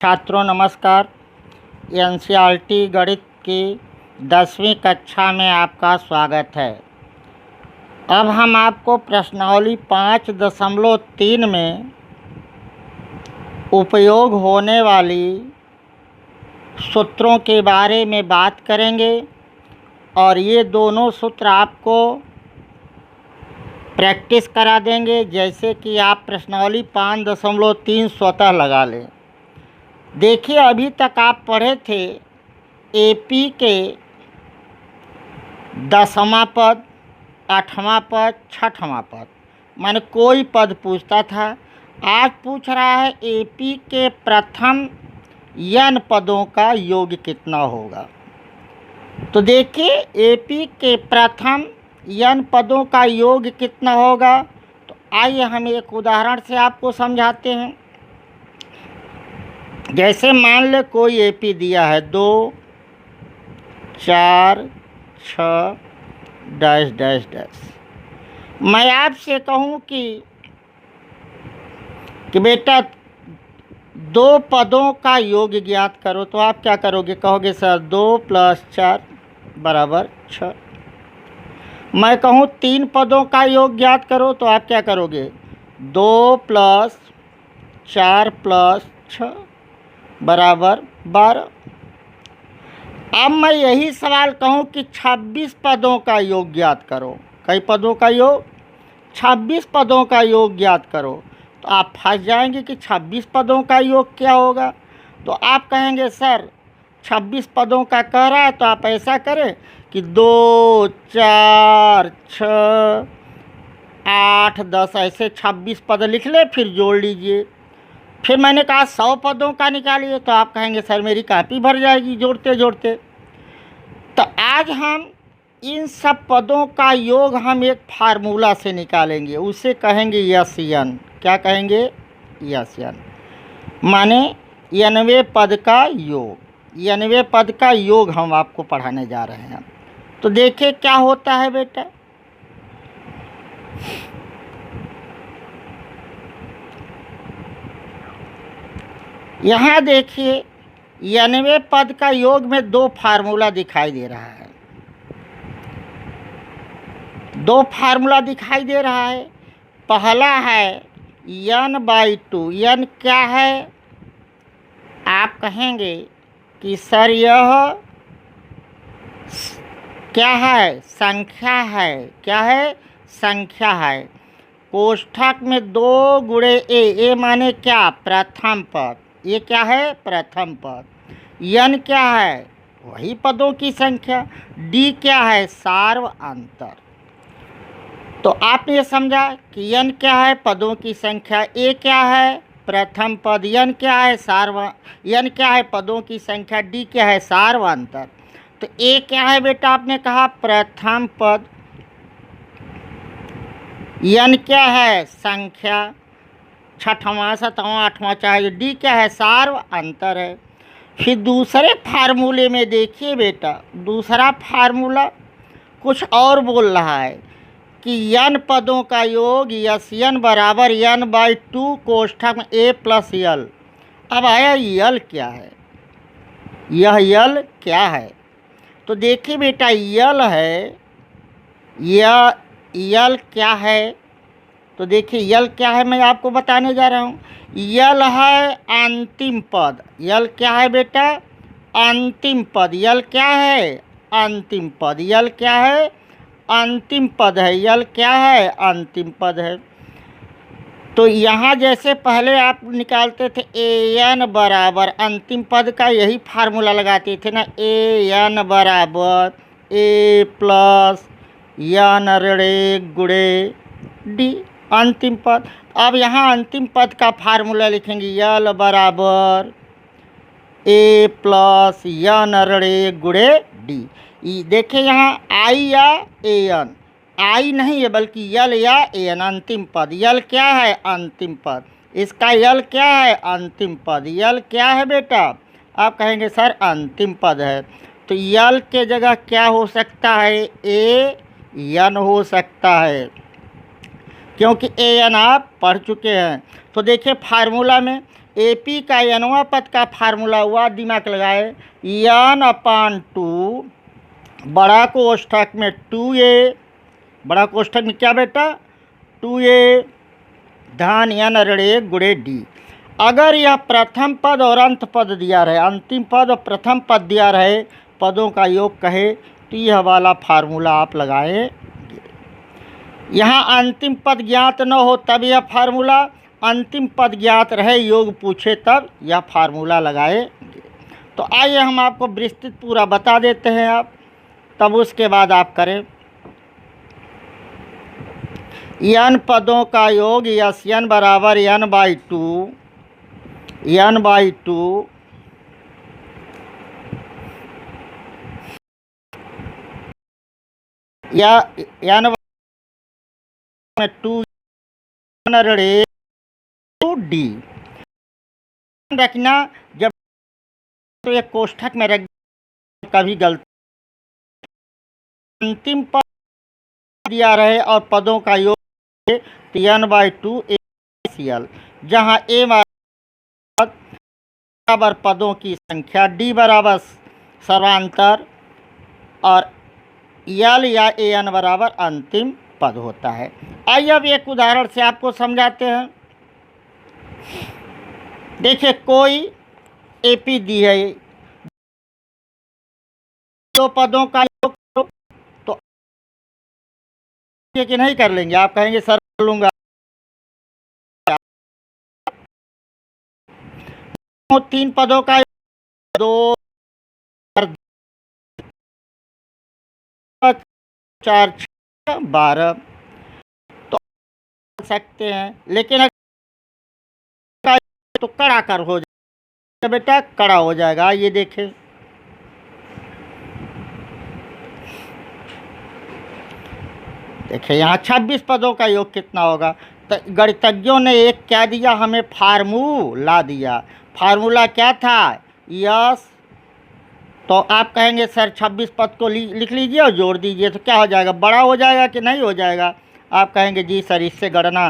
छात्रों नमस्कार। एनसीईआरटी गणित की 10वीं कक्षा में आपका स्वागत है। अब हम आपको प्रश्नावली 5.3 में उपयोग होने वाली सूत्रों के बारे में बात करेंगे और ये दोनों सूत्र आपको प्रैक्टिस करा देंगे, जैसे कि आप प्रश्नावली 5.3 स्वतः लगा लें। देखिए, अभी तक आप पढ़े थे एपी के 10वां पद, 8वां पद, 6वां पद, माने कोई पद पूछता था। आज पूछ रहा है एपी के प्रथम n पदों का योग कितना होगा। तो देखिए, एपी के प्रथम n पदों का योग कितना होगा। तो आइए हम एक उदाहरण से आपको समझाते हैं। जैसे मान ले कोई एपी दिया है 2, 4, 6 डैश डैश डैश। मैं आपसे कहूँ कि बेटा 2 पदों का योग ज्ञात करो, तो आप क्या करोगे? कहोगे सर 2 + 4 = 6। मैं कहूँ 3 पदों का योग ज्ञात करो, तो आप क्या करोगे? 2 + 4 + 6 = 12। अब मैं यही सवाल कहूँ कि 26 पदों का योग ज्ञात करो। कई पदों का योग? 26 पदों का योग ज्ञात करो। तो आप फंस जाएंगे कि 26 पदों का योग क्या होगा। तो आप कहेंगे सर 26 पदों का कह रहा है, तो आप ऐसा करें कि 2, 4, 6, 8, 10 ऐसे 26 पद लिख ले, फिर जोड़ लीजिए। फिर मैंने कहा 100 पदों का निकालिए, तो आप कहेंगे सर मेरी कॉपी भर जाएगी जोड़ते जोड़ते। तो आज हम इन सब पदों का योग हम एक फार्मूला से निकालेंगे, उसे कहेंगे यस-यन। क्या कहेंगे? यस-यन, माने 90 पद का योग। 90 पद का योग हम आपको पढ़ाने जा रहे हैं। तो देखिए क्या होता है बेटा। यहाँ देखिए 90 पद का योग में 2 फार्मूला दिखाई दे रहा है। 2 फार्मूला दिखाई दे रहा है। पहला है n/2। n क्या है? आप कहेंगे कि सर यह क्या है? संख्या है। क्या है? संख्या है। कोष्ठक में 2 × a माने क्या? प्रथम पद। ये क्या है? प्रथम पद। n क्या है? वही पदों की संख्या। d क्या है? सार्व अंतर। तो आपने ये समझा कि n क्या है? पदों की संख्या। a क्या है? प्रथम पद। n क्या है? n क्या है? पदों की संख्या। d क्या है? सार्व अंतर। तो a क्या है बेटा? आपने कहा प्रथम पद। n क्या है? संख्या। 6वां, 7वां, 8वां चाहे। d क्या है? सार्व अंतर है। फिर दूसरे फार्मूले में देखिए बेटा, दूसरा फार्मूला कुछ और बोल रहा है कि n पदों का योग यस-n = n/2 कोष्ठक में a + l। अब आया l क्या है? यह l क्या है? तो देखिए बेटा l है, यह l क्या है? तो देखिए l क्या है, मैं आपको बताने जा रहा हूँ। l है अंतिम पद। l क्या है बेटा? अंतिम पद। l क्या है? अंतिम पद। l क्या है? अंतिम पद है। l क्या है? अंतिम पद है। तो यहाँ जैसे पहले आप निकालते थे an = अंतिम पद का यही फार्मूला लगाते थे ना, an = a + n × d अंतिम पद। अब यहाँ अंतिम पद का फार्मूला लिखेंगे l = a + n × d। देखिए यहाँ i या an, i नहीं है बल्कि l या an अंतिम पद। l क्या है? अंतिम पद। इसका l क्या है? अंतिम पद। l क्या है बेटा? आप कहेंगे सर अंतिम पद है। तो l के जगह क्या हो सकता है? an हो सकता है, क्योंकि an आप पढ़ चुके हैं। तो देखिए फार्मूला में AP का nवां पद का फार्मूला हुआ, दिमाग लगाए, n/2 बड़ा कोष्ठक में 2a, बड़ा कोष्ठक में क्या बेटा 2a धन n ऋण 1 गुणे d। अगर यह प्रथम पद और अंत पद दिया रहे, अंतिम पद और प्रथम पद दिया रहे, पदों का योग कहे, तो यह वाला फार्मूला आप लगाएं। यहाँ अंतिम पद ज्ञात न हो तब यह फार्मूला, अंतिम पद ज्ञात रहे योग पूछे तब यह फार्मूला लगाए। तो आइए हम आपको विस्तृत पूरा बता देते हैं आप, तब उसके बाद आप करें। n पदों का योग Sn बराबर n/2 या n में 2 ऋण 1 d। रखना जब तो एक कोष्ठक में रख, कभी गलती, अंतिम पद दिया रहे और पदों का योग n/2 ACL, जहाँ a बराबर पदों की संख्या, d बराबर सर्वांतर और l या an बराबर अंतिम पद होता है। आइए अब एक उदाहरण से आपको समझाते हैं। देखिए कोई AP दी है, दो पदों का योग तो कि नहीं कर लेंगे, आप कहेंगे सर कर लूँगा। 3 पदों का 2 4 6 12 तो सकते हैं, लेकिन अगर तो कड़ा कर हो जाएगा बेटा, कड़ा हो जाएगा। ये देखें, यहाँ 26 पदों का योग कितना होगा। तो गणितज्ञों ने एक क्या दिया, हमें फार्मूला दिया। फार्मूला क्या था, यस। तो आप कहेंगे सर 26 पद को लिख लीजिए और जोड़ दीजिए, तो क्या हो जाएगा, बड़ा हो जाएगा कि नहीं हो जाएगा। आप कहेंगे जी सर इससे गणना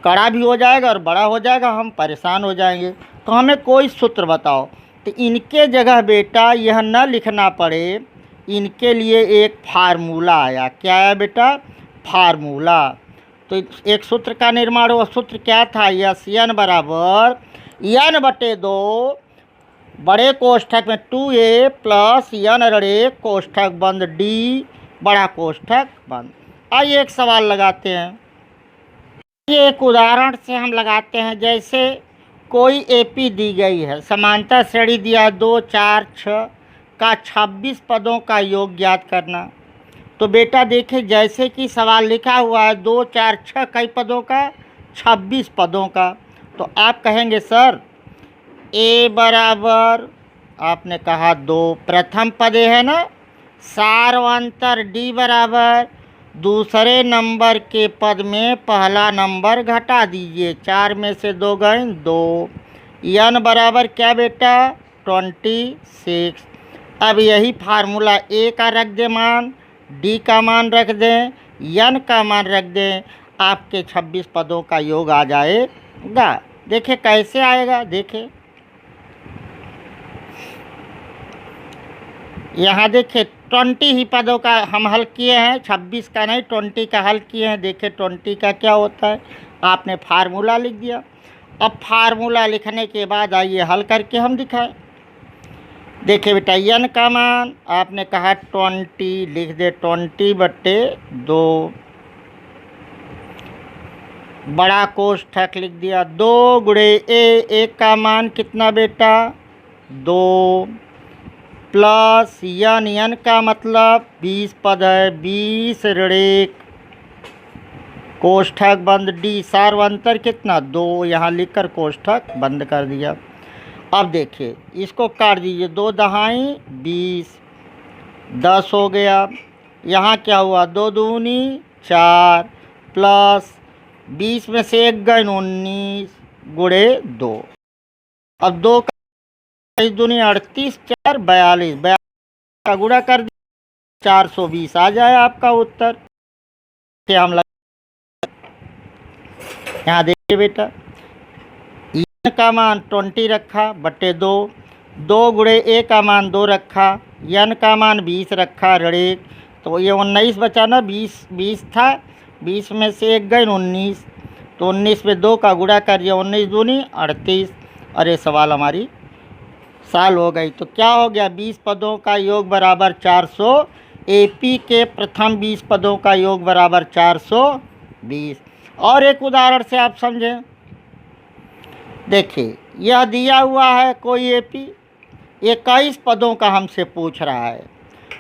कड़ा भी हो जाएगा और बड़ा हो जाएगा, हम परेशान हो जाएंगे। तो हमें कोई सूत्र बताओ। तो इनके जगह बेटा यह न लिखना पड़े, इनके लिए एक फार्मूला आया। क्या आया बेटा, फार्मूला। तो एक सूत्र का निर्माण हुआ। सूत्र क्या था, Sn बराबर n/2 बड़े कोष्ठक में 2a प्लस n ऋण 1 कोष्ठक बंद d बड़ा कोष्ठक बंद। आइए एक सवाल लगाते हैं। ये एक उदाहरण से हम लगाते हैं। जैसे कोई AP दी गई है, समांतर श्रेणी दिया 2 4 6 का 26 पदों का योग ज्ञात करना। तो बेटा देखिए, जैसे कि सवाल लिखा हुआ है 2 4 6 कई पदों का, 26 पदों का। तो आप कहेंगे सर A बराबर, आपने कहा 2 प्रथम पद है ना, सार्वंतर D बराबर दूसरे नंबर के पद में पहला नंबर घटा दीजिए, 4 में से 2 गए 2। n बराबर क्या बेटा 26। अब यही फार्मूला A का रख दे मान, D का मान रख दें, n का मान रख दें, आपके 26 पदों का योग आ जाएगा। देखिए कैसे आएगा, देखिए यहाँ देखिए 20 ही पदों का हम हल किए हैं, 26 का नहीं 20 का हल किए हैं। देखिए 20 का क्या होता है, आपने फार्मूला लिख दिया। अब फार्मूला लिखने के बाद आइए हल करके हम दिखाएं। देखिए बेटा n का मान आपने कहा 20, लिख दे 20/2 बड़ा कोष्ठक लिख दिया 2 गुणे a का मान कितना बेटा 2 प्लस n का मतलब 20 पद है, 20 ऋण 1 कोष्ठक बंद d सार्वंतर कितना 2, यहाँ लिखकर कोष्ठक बंद कर दिया। अब देखिए इसको काट दीजिए, 2 दहाई 20 10 हो गया। यहाँ क्या हुआ 2 दूनी 4 प्लस 20 में से 1 गए 19 गुणे 2। अब 2 का दूनी 38 4 42 का गुणा कर दिया 420 आ जाए आपका उत्तर। हम यहाँ देखिए बेटा का मान 20 रखा बटे 2, 2 गुणे ए का मान 2 रखा, यन का मान 20 रखा ऋण 1, तो ये 19 बचा ना, 20 था, 20 में से 1 गए 19, तो 19 पे 2 का गुणा कर दिया, 19 दूनी 38। अरे सवाल हमारी साल हो गई। तो क्या हो गया, 20 पदों का योग बराबर 400, एपी के प्रथम 20 पदों का योग बराबर 420। और एक उदाहरण से आप समझें, देखिए यह दिया हुआ है कोई एपी 21 पदों का हमसे पूछ रहा है,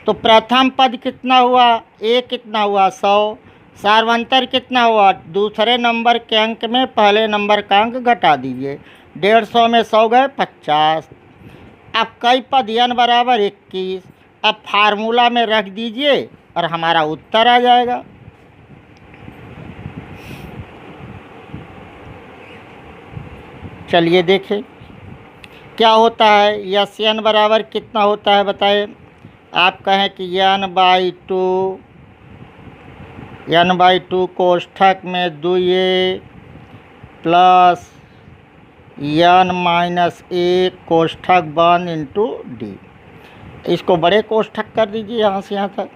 तो प्रथम पद कितना हुआ, ए कितना हुआ 100, सार्वंतर कितना हुआ, दूसरे नंबर के अंक में पहले नंबर का अंक घटा दीजिए, 150 में 100 गए 50। अब कई पद n बराबर 21, अब फार्मूला में रख दीजिए और हमारा उत्तर आ जाएगा। चलिए देखें क्या होता है। यस n बराबर कितना होता है बताए। आप कहें कि n/2 कोष्ठक में 2a प्लस n-1 कोष्ठक 1 इंटू डी, इसको बड़े कोष्ठक कर दीजिए यहाँ से यहाँ तक।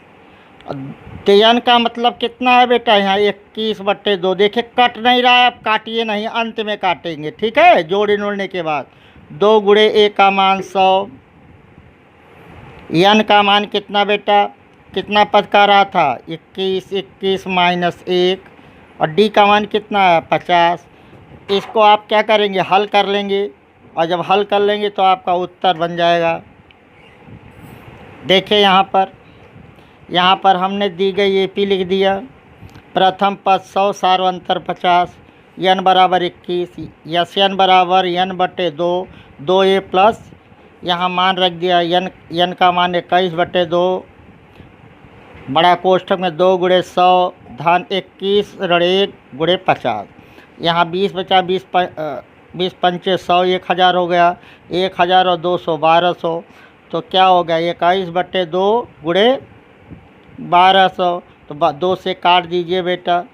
तो n का मतलब कितना है बेटा, यहाँ 21/2। देखिए कट नहीं रहा है, आप काटिए नहीं, अंत में काटेंगे, ठीक है, जोड़ने उड़ने के बाद। 2 गुणे ए का मान 100, n का मान कितना बेटा, कितना पद का रहा था 21, 21 माइनस 1, और डी का मान कितना है 50। इसको आप क्या करेंगे, हल कर लेंगे, और जब हल कर लेंगे तो आपका उत्तर बन जाएगा। देखिए यहाँ पर हमने दी गई एपी लिख दिया, प्रथम पद 100, सार्वंतर 50, n बराबर 21, यस n बराबर n/2, 2a प्लस यहाँ मान रख दिया n का मान 21/2, बड़ा कोष्ठक में 2 गुणे 100 धन 21 ऋण 1 गुणे 50, यहाँ 20 बचा, 20 पंचे 100, 1000 हो गया, 1000 और 200 1200, तो क्या हो गया 21/2 गुणे 1200, तो 2 से काट दीजिए बेटा,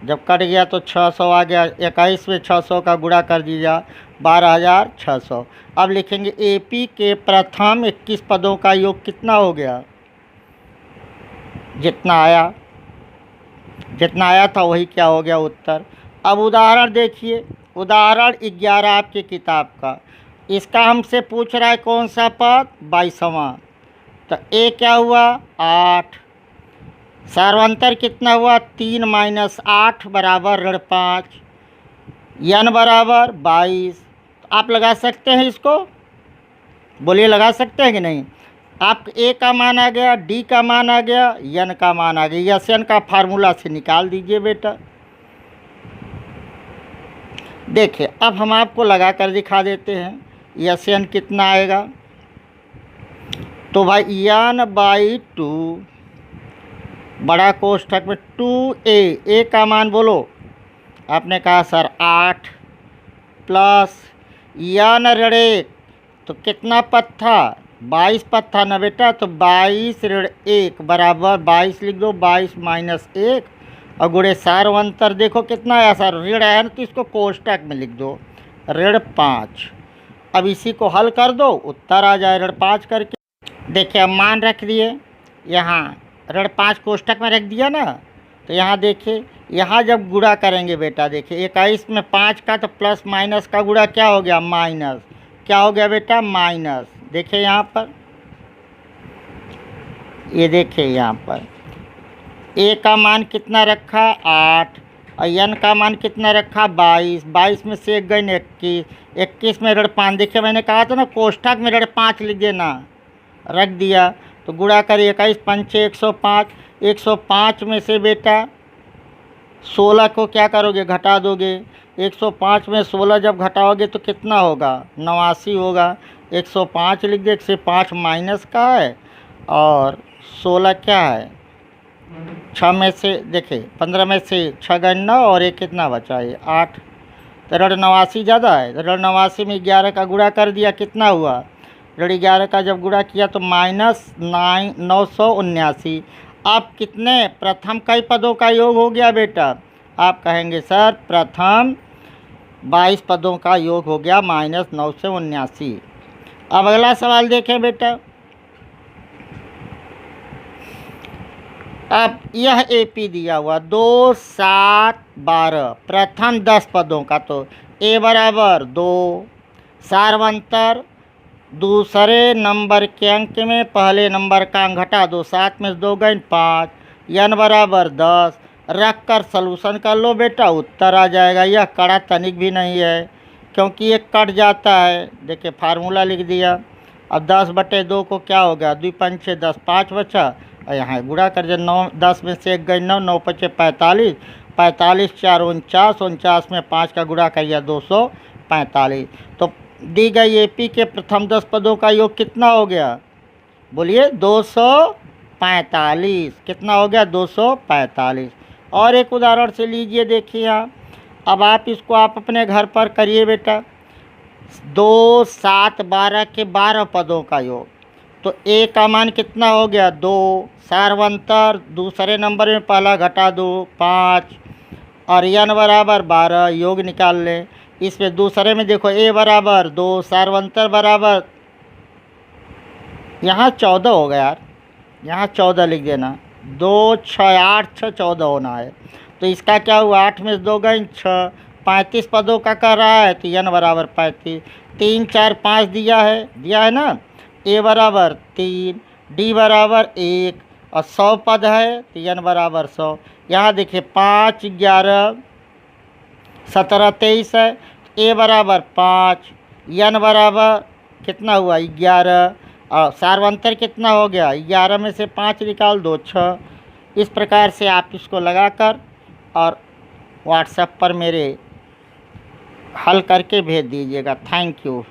जब कट गया तो 600 आ गया, 21 में 600 का गुणा कर दीजिए 12600। अब लिखेंगे एपी के प्रथम 21 पदों का योग कितना हो गया, जितना आया था वही क्या हो गया उत्तर। अब उदाहरण देखिए, उदाहरण 11 आपकी किताब का, इसका हमसे पूछ रहा है कौन सा पद 22वां, तो ए क्या हुआ 8, सार्वंतर कितना हुआ 3 माइनस 8 बराबर ऋण 5, n बराबर 22। तो आप लगा सकते हैं इसको, बोलिए लगा सकते हैं कि नहीं। आप ए का मान आ गया, डी का मान आ गया, n का मान आ गया, यस n का फार्मूला से निकाल दीजिए बेटा। देखिए अब हम आपको लगा कर दिखा देते हैं यस n कितना आएगा। तो भाई n/2 बड़ा कोष्ठक में 2a का मान बोलो, आपने कहा सर 8 प्लस n ऋण 1, तो कितना पद था 22 पद था ना बेटा, तो 22 ऋण 1 बराबर 22 लिख दो, 22 माइनस 1 और गुणे सार्वंतर देखो कितना आया सर, ऋण है ना तो इसको कोष्ठक में लिख दो ऋण 5। अब इसी को हल कर दो, उत्तर आ जाए ऋण 5 करके। देखिए अब मान रख दिए, यहाँ ऋण 5 कोष्ठक में रख दिया ना, तो यहाँ देखिए यहाँ जब गुणा करेंगे बेटा, देखिए 21 में 5 का तो प्लस माइनस का गुणा क्या हो गया माइनस, क्या हो गया बेटा माइनस। देखिए यहाँ पर, ये देखिए यहाँ पर ए का मान कितना रखा 8 और n का मान कितना रखा 22, 22 में से 1 गए 21, 21 में ऋण 5, देखिए मैंने कहा था ना कोष्ठक में ऋण 5 लिख देना, रख दिया, तो गुणा करिए 21 पंचे 105, 105 में से बेटा 16 को क्या करोगे घटा दोगे, 105 में 16 जब घटाओगे तो कितना होगा 89 होगा, 105 लिख दे, 105 माइनस का है और 16 क्या है 6 में से, देखिए 15 में से 6 गए 9 और एक कितना बचा है 8, तो ऋण 89 ज़्यादा है, तो ऋण 89 में 11 का गुणा कर दिया, कितना हुआ ऋण 11 का जब गुणा किया तो माइनस 979। अब कितने प्रथम कई पदों का योग हो गया बेटा, आप कहेंगे सर प्रथम 22 पदों का योग हो गया -979। अब अगला सवाल देखें बेटा। अब यह एपी दिया हुआ 2, 7, 12 प्रथम 10 पदों का, तो ए बराबर 2, सार्वंतर दूसरे नंबर के अंक में पहले नंबर का अंक घटा दो, 7 में से 2 गए 5, n बराबर 10 रख कर सलूशन कर लो बेटा, उत्तर आ जाएगा। यह कड़ा तनिक भी नहीं है क्योंकि ये कट जाता है। देखिए फार्मूला लिख दिया। अब 10/2 को क्या हो गया, 2 5 6 10, 5 बचा और यहाँ गुणा कर दिया। 9 10 में से 1 गई 9, 9 5 45, 45 4 49, 49 में 5 का गुणा कर दिया 245। तो दी गई एपी के प्रथम 10 पदों का योग कितना हो गया, बोलिए 245। कितना हो गया, 245। और एक उदाहरण से लीजिए, देखिए यहाँ। अब आप इसको आप अपने घर पर करिए बेटा। 2, 7, 12 के 12 पदों का योग, तो ए का मान कितना हो गया 2, सार्वंतर दूसरे नंबर में पहला घटा दो 5 और n बराबर 12 योग निकाल लें। इसमें दूसरे में देखो ए बराबर 2, सार्वंतर बराबर यहाँ 14 हो गया यार, यहाँ 14 लिख देना। 2 6 8 6 14 होना है। तो इसका क्या हुआ, 8 में से 2 गए 6, 35 पदों का कर रहा है तो n बराबर 35। 3 4 5 दिया है ना। ए बराबर 3, डी बराबर 1 और 100 पद है तो n बराबर 100। यहाँ देखिए 5 11 17 23 है, ए बराबर 5, n बराबर कितना हुआ 11 और सार्वंतर कितना हो गया 11 में से 5 निकाल दो 6। इस प्रकार से आप इसको लगाकर और व्हाट्सएप पर मेरे हल करके भेज दीजिएगा। Thank you.